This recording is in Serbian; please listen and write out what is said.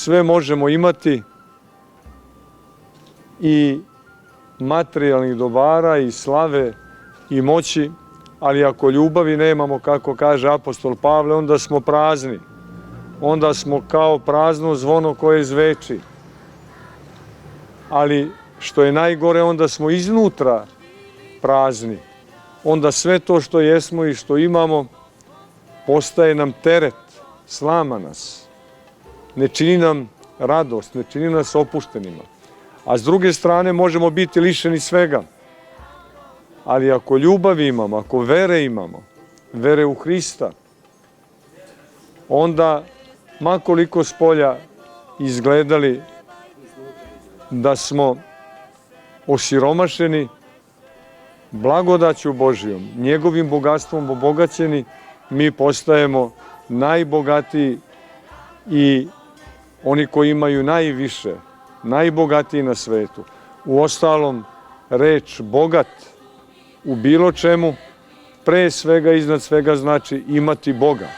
sve možemo imati i materijalnih dobara i slave i moći, ali ako ljubavi nemamo, kako kaže apostol Pavle, onda smo prazni. Onda smo kao prazno zvono koje zveči. Ali što je najgore, onda smo iznutra prazni. Onda sve to što jesmo i što imamo postaje nam teret, slama nas. Ne čini nam radost, ne čini nas opuštenima. A s druge strane možemo biti lišeni svega. Ali ako ljubav imamo, ako vere imamo, vere u Hrista, onda, makoliko spolja izgledali da smo osiromašeni, blagodaću Božijom, njegovim bogatstvom obogaćeni, mi postajemo najbogatiji i oni koji imaju najviše, najbogatiji na svetu. Uostalom, reč bogat u bilo čemu, pre svega, iznad svega, znači imati Boga.